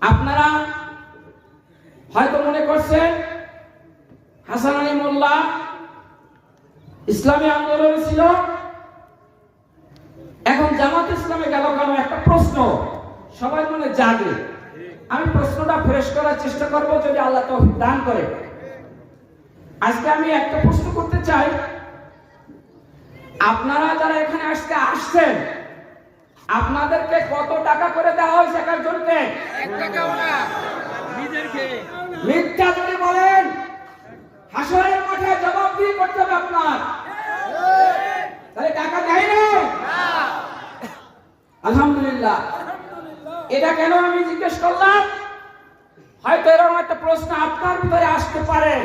আপনারা হয়তো মনে করছেন হাসান আলী মোল্লা ইসলামী আন্দোলন ছিল, এখন জামাত ইসলামে গেল কেন? একটা প্রশ্ন সবাই মনে জাগে। আমি প্রশ্নটা ফ্রেশ করার চেষ্টা করব যদি আল্লাহ তৌফিক দান করে। আজকে আমি একটা প্রশ্ন করতে চাই, আপনারা যারা এখানে আজকে আসছেন আপনাদেরকে কত টাকা করে দেওয়া হয়েছে এক একজনকে? 1 টাকাও না। মিথ্যা যদি বলেন হাসরের মাঠে জবাবদিহি করতে হবে আপনার। তাহলে টাকা দেয় না? আলহামদুলিল্লাহ। এটা কেন আমি জিজ্ঞেস করলাম? হয়তো এরকম একটা প্রশ্ন আপনার ভিতরে আসতে পারে,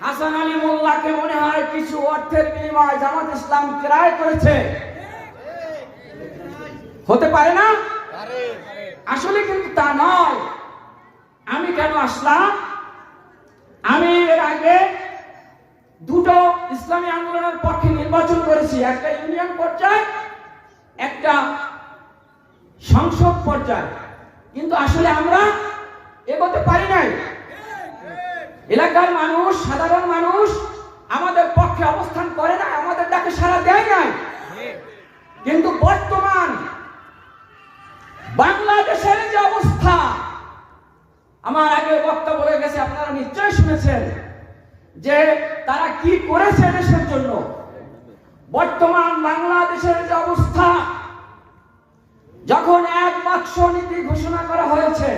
হাসান আলী মোল্লাকে মনে হয় কিছু অর্থের বিনিময়ে জামাত ইসলাম ক্রয় করেছে, হতে পারে না? আসলে কিন্তু তা নয়। আমি কেন আসলাম? আমি এর আগে দুটো ইসলামী আন্দোলনের পক্ষে নির্বাচন করেছি, একটা ইউনিয়ন পর্যায়ে, একটা সংসদ পর্যায়ে, কিন্তু আসলে আমরা এগোতে পারি নাই। এলাকার মানুষ, সাধারণ মানুষ আমাদের পক্ষে অবস্থান করে না, আমাদের ডাকে সাড়া দেয় নাই। কিন্তু বর্তমান বাংলাদেশের যে অবস্থা, আমার আগে বক্তা বলে গেছে, আপনারা নিশ্চয়ই শুনেছেন যে তারা কি করেছে দেশের জন্য। বর্তমান বাংলাদেশের যে অবস্থা, যখন এক বাক্স নীতি ঘোষণা করা হয়েছে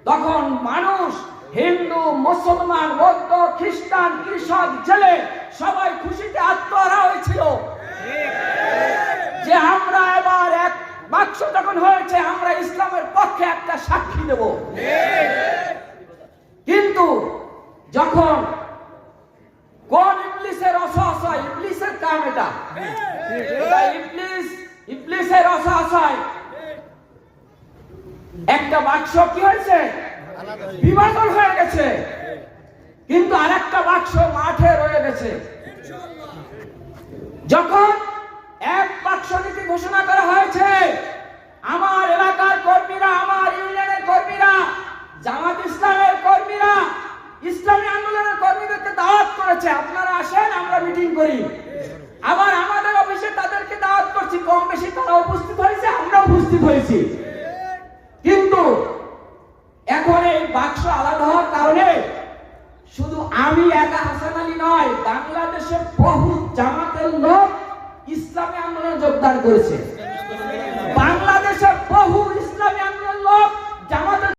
তখন মানুষ, হিন্দু, মুসলমান, বৌদ্ধ, খ্রিস্টান, কৃষক, জেলে সবাই খুশিতে আত্মহারা হয়েছিল যে আমরা এবার এক বাক্স যখন হয়েছে আমরা ইসলামের পক্ষে একটা সাক্ষী দেব। কিন্তু যখন কোন ইবলিসের অসহায়, ইবলিসের কাম এটা, ইবলিসের অসহায় একটা বাক্স কি হয়েছে? বিভাজন হয়ে গেছে, কিন্তু আরেকটা বাক্স মাঠে রয়ে গেছে। যখন এক বাক্স নীতি ঘোষণা করা হয়েছে, আমার এলাকার কর্মীরা, আমার ইউনিয়নের কর্মীরা, জামাত ইসলামের কর্মীরা, ইসলামী আন্দোলনের কর্মীদেরকে দাওয়াত করেছে, আপনারা আসেন, আমরা মিটিং করি। আবার আমাদের অফিসে তাদেরকে দাওয়াত করছি, কম বেশি তারা উপস্থিত হয়েছে, আমরা উপস্থিত হয়েছি। কিন্তু এখন এই বাক্স আলাদা হওয়ার কারণে শুধু আমি একা, হাসান আলী নয়, বাংলাদেশের বহু জামাতের লোক ইসলামী আন্দোলনে যোগদান করেছে।